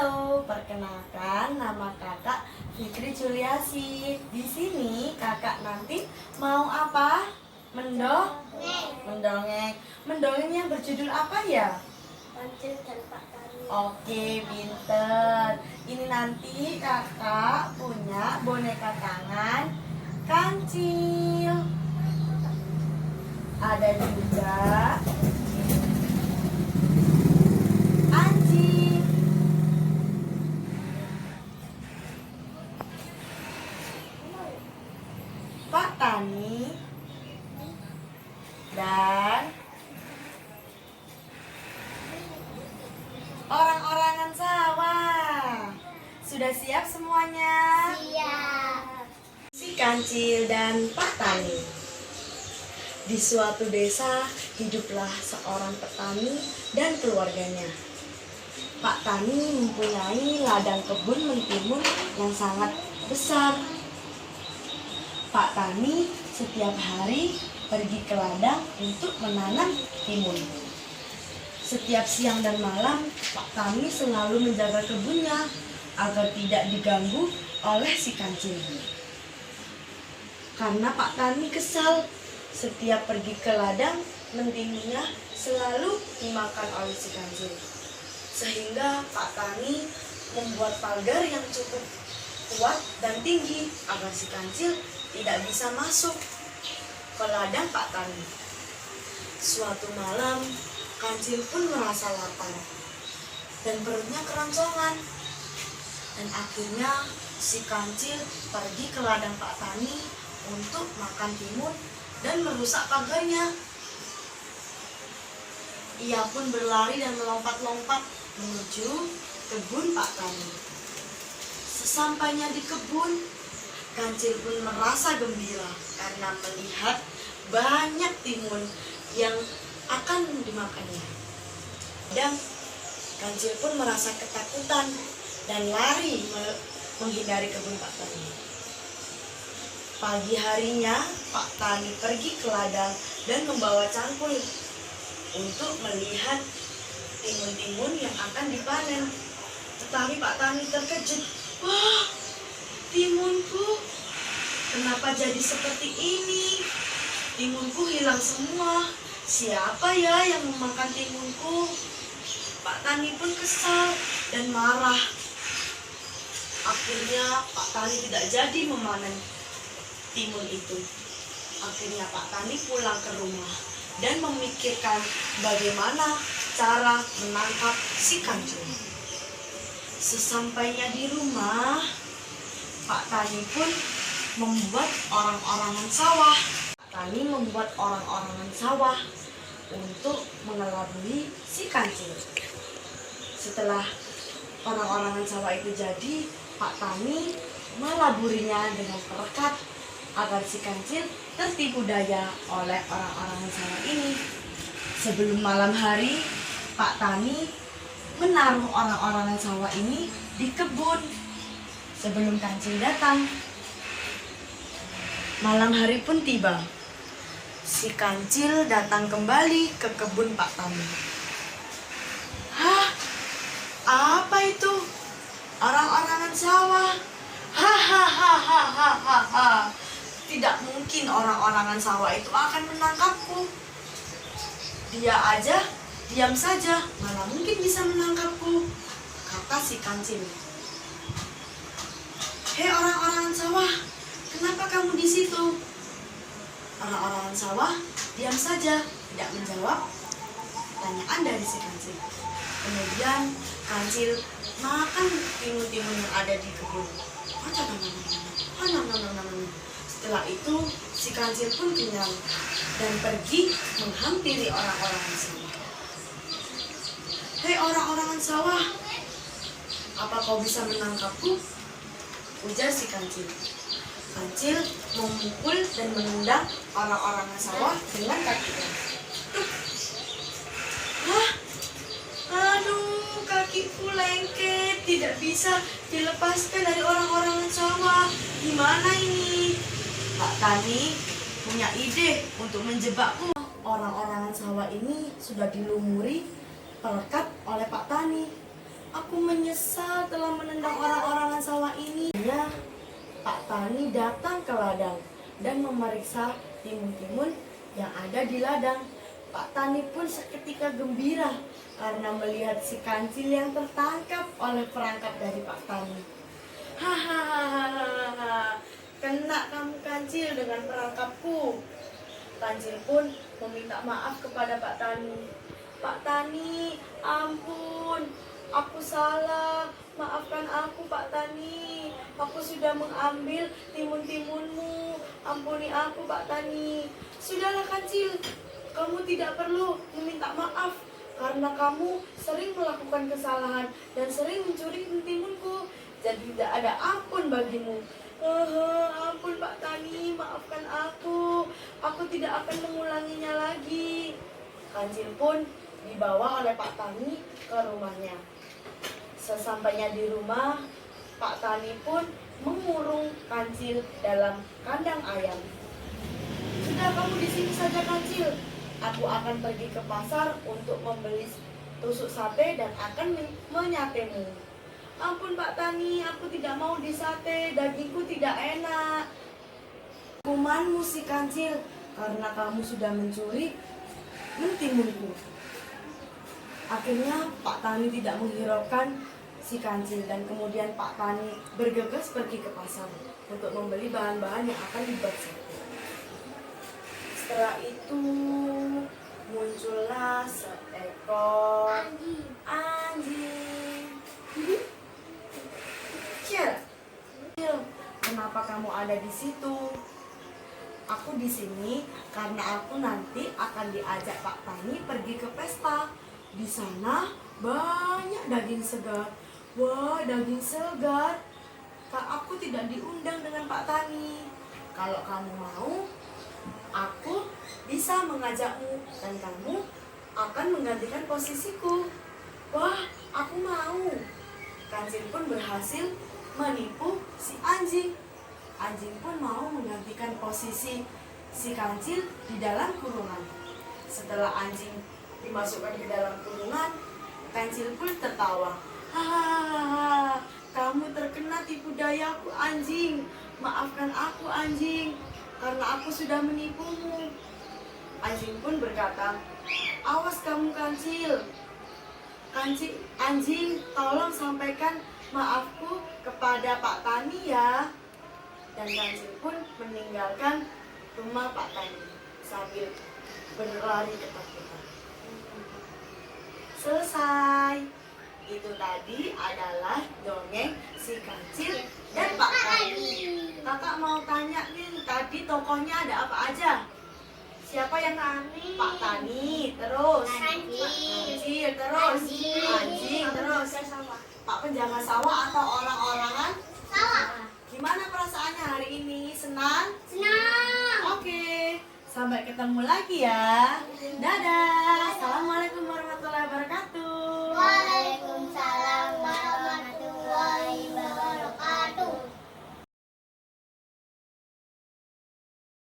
Halo, perkenalkan nama kakak Fitri Juliasi. Di sini kakak nanti mau apa? Mendongeng. Mendongengnya berjudul apa ya? Kancil dan Pak Tani. Oke, pinter. Ini nanti kakak punya boneka tangan kancil. Ada juga anjing. Pak Tani dan orang-orangan sawah. Sudah siap semuanya? Siap. Si Kancil dan Pak Tani. Di suatu desa hiduplah seorang petani dan keluarganya. Pak Tani mempunyai ladang kebun mentimun yang sangat besar. Pak Tani setiap hari pergi ke ladang untuk menanam timun. Setiap siang dan malam, Pak Tani selalu menjaga kebunnya agar tidak diganggu oleh si Kancil. Karena Pak Tani kesal, setiap pergi ke ladang, mentimunnya selalu dimakan oleh si Kancil. Sehingga Pak Tani membuat pagar yang cukup kuat dan tinggi agar si Kancil tidak bisa masuk ke ladang Pak Tani. Suatu malam, Kancil pun merasa lapar dan perutnya keroncongan. Dan akhirnya si Kancil pergi ke ladang Pak Tani untuk makan timun dan merusak pagarnya. Ia pun berlari dan melompat-lompat menuju kebun Pak Tani. Sesampainya di kebun, Kancil pun merasa gembira karena melihat banyak timun yang akan dimakannya. Dan Kancil pun merasa ketakutan dan lari menghindari kebun Pak Tani. Pagi harinya, Pak Tani pergi ke ladang dan membawa cangkul untuk melihat timun-timun yang akan dipanen. Tetapi Pak Tani terkejut. Wah, timunku, kenapa jadi seperti ini? Timunku hilang semua. Siapa ya yang memakan timunku? Pak Tani pun kesal dan marah. Akhirnya Pak Tani tidak jadi memanen timun itu. Akhirnya Pak Tani pulang ke rumah dan memikirkan bagaimana cara menangkap si Kancil. Sesampainya di rumah, Pak Tani pun membuat orang-orangan sawah. Pak Tani membuat orang-orangan sawah untuk mengelabui si Kancil. Setelah orang-orangan sawah itu jadi, Pak Tani melaburinya dengan perekat agar si Kancil tertipu daya oleh orang-orangan sawah ini. Sebelum malam hari, Pak Tani menaruh orang-orangan sawah ini di kebun sebelum Kancil datang. Malam hari pun tiba. Si Kancil datang kembali ke kebun Pak Tani. Hah? Apa itu? Orang-orangan sawah. Hahaha. Tidak mungkin orang-orangan sawah itu akan menangkapku. Dia aja diam saja, mana mungkin bisa menangkapku, kata si Kancil. Hei orang-orangan sawah, kenapa kamu di situ? Orang-orangan sawah diam saja, tidak menjawab pertanyaan dari si Kancil. Kemudian Kancil makan timun-timun yang ada di kebun. Setelah itu si Kancil pun kenyang dan pergi menghampiri orang-orangan sawah. Hei orang-orangan sawah, apa kau bisa menangkapku? Ujar si Kancil. Kancil memukul dan menendang orang-orangan sawah dengan kakinya. Hah? Aduh, kakiku lengket, tidak bisa dilepaskan dari orang-orangan sawah. Gimana ini? Pak Tani punya ide untuk menjebakku. Orang-orangan sawah ini sudah dilumuri perekat oleh Pak Tani. Aku menyesal telah menendang orang-orangan sawah ini. Ya, Pak Tani datang ke ladang dan memeriksa timun-timun yang ada di ladang. Pak Tani pun seketika gembira karena melihat si kancil yang tertangkap oleh perangkap dari Pak Tani. Hahaha, kena kamu kancil dengan perangkapku. Kancil pun meminta maaf kepada Pak Tani. Pak Tani, ampun, aku salah. Maafkan aku, Pak Tani. Aku sudah mengambil timun-timunmu. Ampuni aku, Pak Tani. Sudahlah, Kancil. Kamu tidak perlu meminta maaf karena kamu sering melakukan kesalahan dan sering mencuri timunku. Jadi tidak ada ampun bagimu. Ampun Pak Tani, maafkan aku. Aku tidak akan mengulanginya lagi. Kancil pun dibawa oleh Pak Tani ke rumahnya. Sesampainya di rumah, Pak Tani pun mengurung Kancil dalam kandang ayam. Sudah, kamu di sini saja, Kancil. Aku akan pergi ke pasar untuk membeli tusuk sate dan akan menyatemu. Ampun Pak Tani, aku tidak mau disate, dagingku tidak enak. Hukumanmu si Kancil, karena kamu sudah mencuri mentimunku. Akhirnya Pak Tani tidak menghiraukan si Kancil dan kemudian Pak Tani bergegas pergi ke pasar untuk membeli bahan-bahan yang akan dibuat sate. Setelah itu muncullah seekor anjing. Cil, kenapa kamu ada di situ? Aku di sini karena aku nanti akan diajak Pak Tani pergi ke pesta. Di sana banyak daging segar. Wah, daging segar. Kak, aku tidak diundang dengan Pak Tani. Kalau kamu mau, aku bisa mengajakmu dan kamu akan menggantikan posisiku. Wah, aku mau. Kancil pun berhasil menipu si anjing. Anjing pun mau menggantikan posisi si Kancil di dalam kurungan. Setelah anjing dimasukkan ke dalam kurungan, Kancil pun tertawa. Hahaha, kamu terkena tipu dayaku anjing. Maafkan aku anjing, karena aku sudah menipumu. Anjing pun berkata, awas kamu Kancil. Anjing, tolong sampaikan maafku kepada Pak Tani ya. Dan Kancil pun meninggalkan rumah Pak Tani sambil berlari ketakutan. Selesai. Itu tadi adalah dongeng si Kancil dan Pak Tani. Kakak mau tanya nih, tadi tokohnya ada apa aja? Siapa yang Tani. Pak Tani, terus Kancil. terus anjing, terus Pak penjaga sawah atau orang-orangan? Sawah. Gimana perasaannya hari ini? Senang? Senang. Oke, sampai ketemu lagi ya. Dadah. Assalamualaikum warahmatullahi